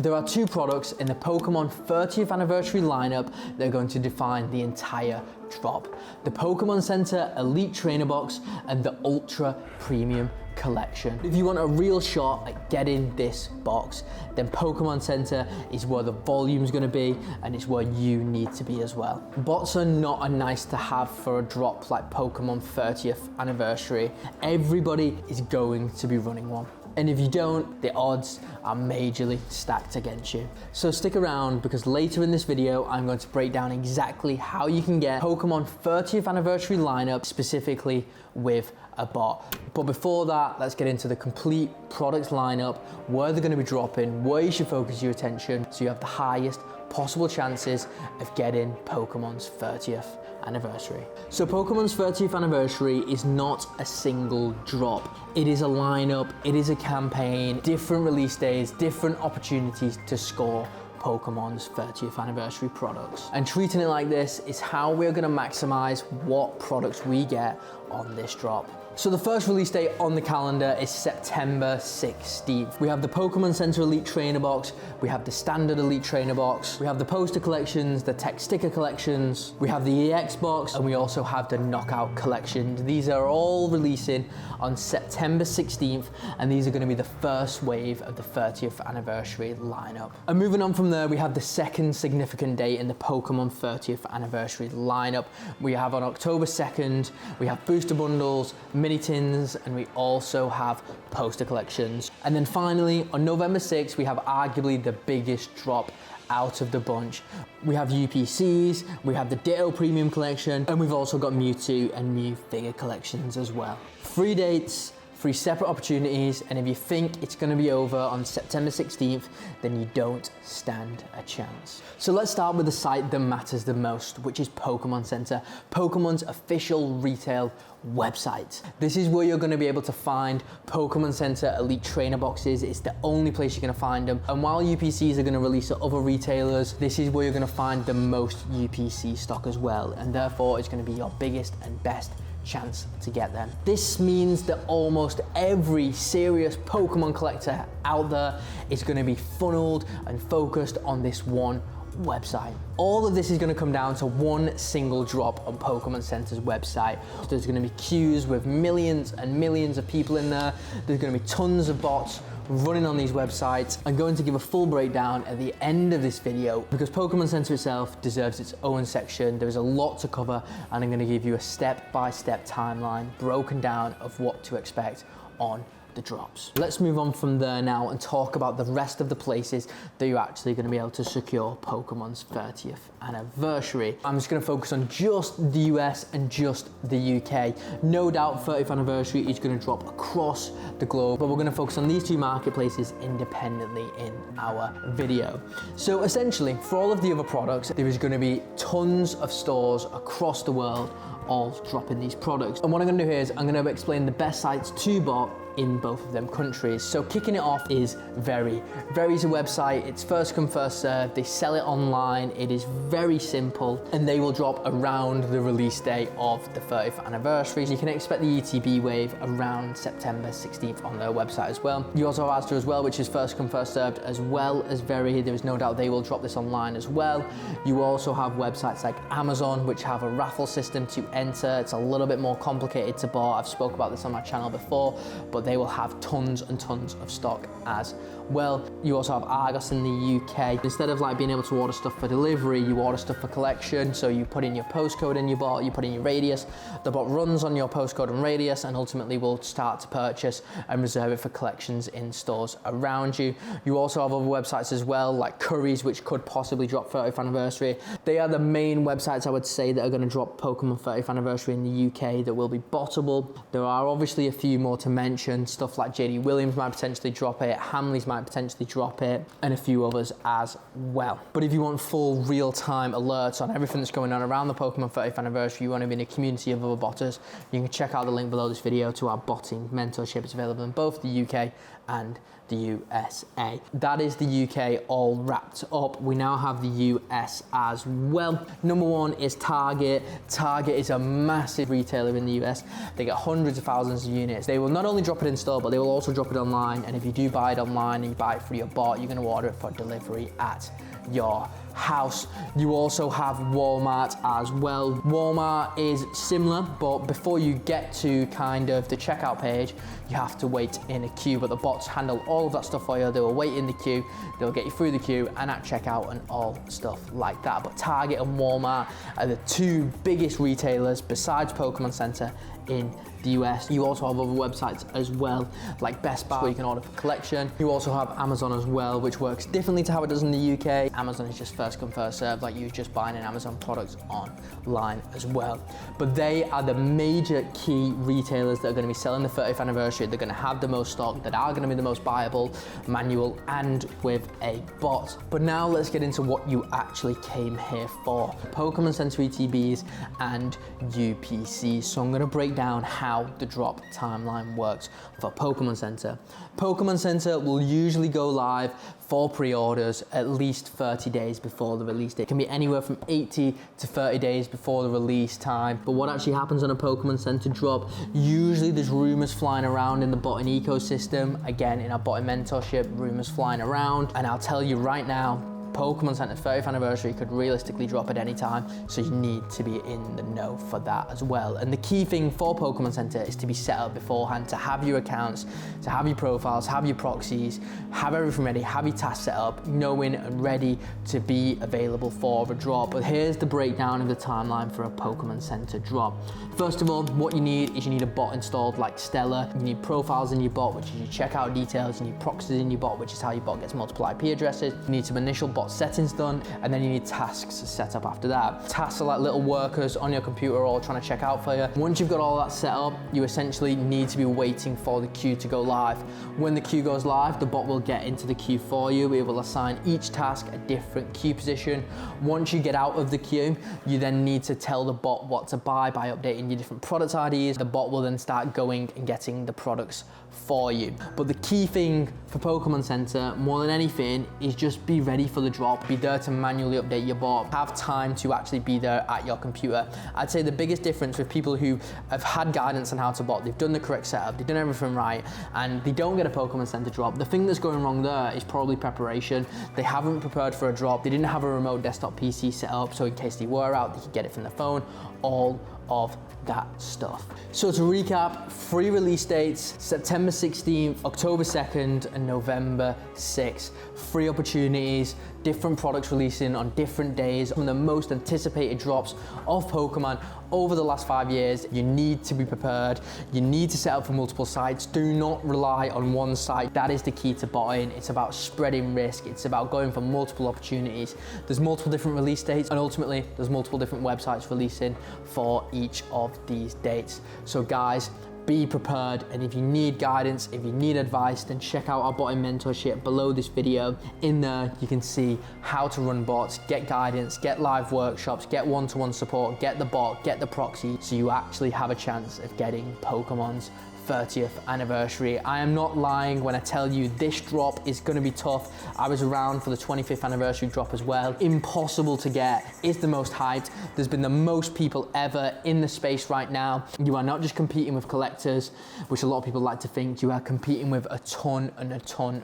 There are two products in the Pokémon 30th anniversary lineup that are going to define the entire drop. The Pokémon Center Elite Trainer Box and the Ultra Premium Collection. If you want a real shot at getting this box, then Pokémon Center is where the volume's going to be, and it's where you need to be as well. Bots are not a nice to have for a drop like Pokémon 30th anniversary. Everybody is going to be running one. And if you don't, the odds are majorly stacked against you. So stick around, because later in this video, I'm going to break down exactly how you can get Pokémon 30th anniversary lineup specifically with a bot. But before that, let's get into the complete products lineup, where they're going to be dropping, where you should focus your attention so you have the highest possible chances of getting Pokemon's 30th anniversary. So Pokemon's 30th anniversary is not a single drop. It is a lineup, it is a campaign, different release days, different opportunities to score Pokemon's 30th anniversary products. And treating it like this is how we're going to maximize what products we get on this drop. So the first release date on the calendar is September 16th. We have the Pokémon Center Elite Trainer Box, we have the Standard Elite Trainer Box, we have the poster collections, the tech sticker collections, we have the EX box, and we also have the Knockout collections. These are all releasing on September 16th, and these are going to be the first wave of the 30th anniversary lineup. And moving on from there, we have the second significant date in the Pokémon 30th anniversary lineup. We have on October 2nd, we have booster bundles, mini tins, and we also have poster collections. And then finally, on November 6th, we have arguably the biggest drop out of the bunch. We have UPCs, we have the Ditto Premium Collection, and we've also got Mewtwo and Mew figure collections as well. 3 dates, 3 separate opportunities, and if you think it's going to be over on September 16th, then you don't stand a chance. So let's start with the site that matters the most, which is Pokémon Center, Pokemon's official retail website. This is where you're going to be able to find Pokémon Center Elite Trainer Boxes. It's the only place you're going to find them. And while UPCs are going to release at other retailers, this is where you're going to find the most UPC stock as well. And therefore, it's going to be your biggest and best chance to get them. This means that almost every serious Pokemon collector out there is going to be funneled and focused on this one website. All of this is going to come down to one single drop on Pokémon Center's website. There's going to be queues with millions and millions of people in there. There's going to be tons of bots running on these websites. I'm going to give a full breakdown at the end of this video, because Pokémon Center itself deserves its own section. There is a lot to cover, and I'm going to give you a step-by-step timeline broken down of what to expect on the drops. Let's move on from there now and talk about the rest of the places that you're actually going to be able to secure Pokemon's 30th anniversary. I'm just going to focus on just the US and just the UK. No doubt 30th anniversary is going to drop across the globe, but we're going to focus on these two marketplaces independently in our video. So essentially, for all of the other products, there is going to be tons of stores across the world all dropping these products. And what I'm going to do here is I'm going to explain the best sites to bot in both of them countries. So kicking it off is Very. Very's a website, it's first come first served, they sell it online, it is very simple, and they will drop around the release date of the 30th anniversary. So you can expect the ETB wave around September 16th on their website as well. You also have Asda as well, which is first come first served, as well as Very. There is no doubt they will drop this online as well. You also have websites like Amazon, which have a raffle system to enter. It's a little bit more complicated to buy. I've spoke about this on my channel before, but they will have tons and tons of stock as well. You also have Argos in the UK. Instead of like being able to order stuff for delivery, you order stuff for collection. So you put in your postcode in your bot, you put in your radius, the bot runs on your postcode and radius, and ultimately will start to purchase and reserve it for collections in stores around you. You also have other websites as well, like Currys, which could possibly drop 30th anniversary. They are the main websites I would say that are going to drop Pokemon 30th anniversary in the UK that will be bottable. There are obviously a few more to mention. Stuff like JD Williams might potentially drop it, Hamleys might potentially drop it, and a few others as well. But if you want full real-time alerts on everything that's going on around the Pokemon 30th anniversary, you want to be in a community of other botters, you can check out the link below this video to our Botting Mentorship. It's available in both the UK and the USA. That is the UK all wrapped up. We now have the US as well. Number one is Target. Target is a massive retailer in the US. They get hundreds of thousands of units. They will not only drop it in store, but they will also drop it online. And if you do buy it online and you buy it for your bot, you're going to order it for delivery at your house. You also have Walmart as well. Walmart is similar, but before you get to kind of the checkout page, you have to wait in a queue, but the bots handle all of that stuff for you. They will wait in the queue, they'll get you through the queue and at checkout and all stuff like that. But Target and Walmart are the two biggest retailers besides Pokémon Center in the US. You also have other websites as well, like Best Buy, where you can order for collection. You also have Amazon as well, which works differently to how it does in the UK. Amazon is just first come, first served, like you just buying an Amazon product online as well. But they are the major key retailers that are going to be selling the 30th anniversary. They're going to have the most stock, that are going to be the most buyable, manual and with a bot. But now let's get into what you actually came here for. Pokémon Center ETBs and UPCs. So I'm going to break down how the drop timeline works for Pokémon Center. Pokémon Center will usually go live for pre-orders at least 30 days before the release date. It can be anywhere from 80 to 30 days before the release time. But what actually happens on a Pokémon Center drop, usually there's rumors flying around in the botting ecosystem. Again, in our Botting Mentorship, rumors flying around. And I'll tell you right now, Pokémon Center's 30th anniversary could realistically drop at any time, so you need to be in the know for that as well. And the key thing for Pokémon Center is to be set up beforehand, to have your accounts, to have your profiles, have your proxies, have everything ready, have your tasks set up, knowing and ready to be available for a drop. But here's the breakdown of the timeline for a Pokémon Center drop. First of all, what you need is you need a bot installed like Stellar. You need profiles in your bot, which is your checkout details. You need proxies in your bot, which is how your bot gets multiple IP addresses. You need some initial bot settings done, and then you need tasks set up after that. Tasks are like little workers on your computer all trying to check out for you. Once you've got all that set up, you essentially need to be waiting for the queue to go live. When the queue goes live, the bot will get into the queue for you. It will assign each task a different queue position. Once you get out of the queue, you then need to tell the bot what to buy by updating your different product IDs. The bot will then start going and getting the products for you. But the key thing for Pokémon Center, more than anything, is just be ready for the drop. Be there to manually update your bot. Have time to actually be there at your computer. I'd say the biggest difference with people who have had guidance on how to bot, they've done the correct setup, they've done everything right, and they don't get a Pokémon Center drop. The thing that's going wrong there is probably preparation. They haven't prepared for a drop. They didn't have a remote desktop PC set up, so in case they were out, they could get it from their phone. All of that stuff. So to recap, 3 release dates: September 16th, October 2nd, and November 6th. 3 opportunities, different products releasing on different days. One of the most anticipated drops of Pokemon over the last 5 years. You need to be prepared. You need to set up for multiple sites. Do not rely on one site. That is the key to botting. It's about spreading risk. It's about going for multiple opportunities. There's multiple different release dates, and ultimately there's multiple different websites releasing for each of these dates. So guys, be prepared, and if you need guidance, if you need advice, then check out our Botting Mentorship below this video. In there you can see how to run bots, get guidance, get live workshops, get one-to-one support, get the bot, get the proxy, so you actually have a chance of getting Pokemon's 30th anniversary. I am not lying when I tell you this drop is going to be tough. I was around for the 25th anniversary drop as well. Impossible to get. Is the most hyped. There's been the most people ever in the space right now. You are not just competing with collectors, which a lot of people like to think. You are competing with a ton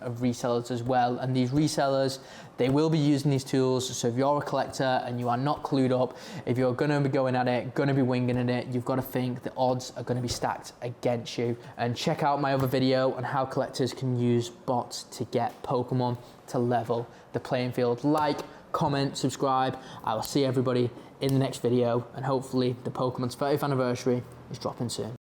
of resellers as well. And these resellers, they will be using these tools. So if you're a collector and you are not clued up, if you're going to be going at it, going to be winging at it, you've got to think the odds are going to be stacked against you. And check out my other video on how collectors can use bots to get Pokemon to level the playing field. Like, comment, subscribe. I will see everybody in the next video, and hopefully the Pokemon's 30th anniversary is dropping soon.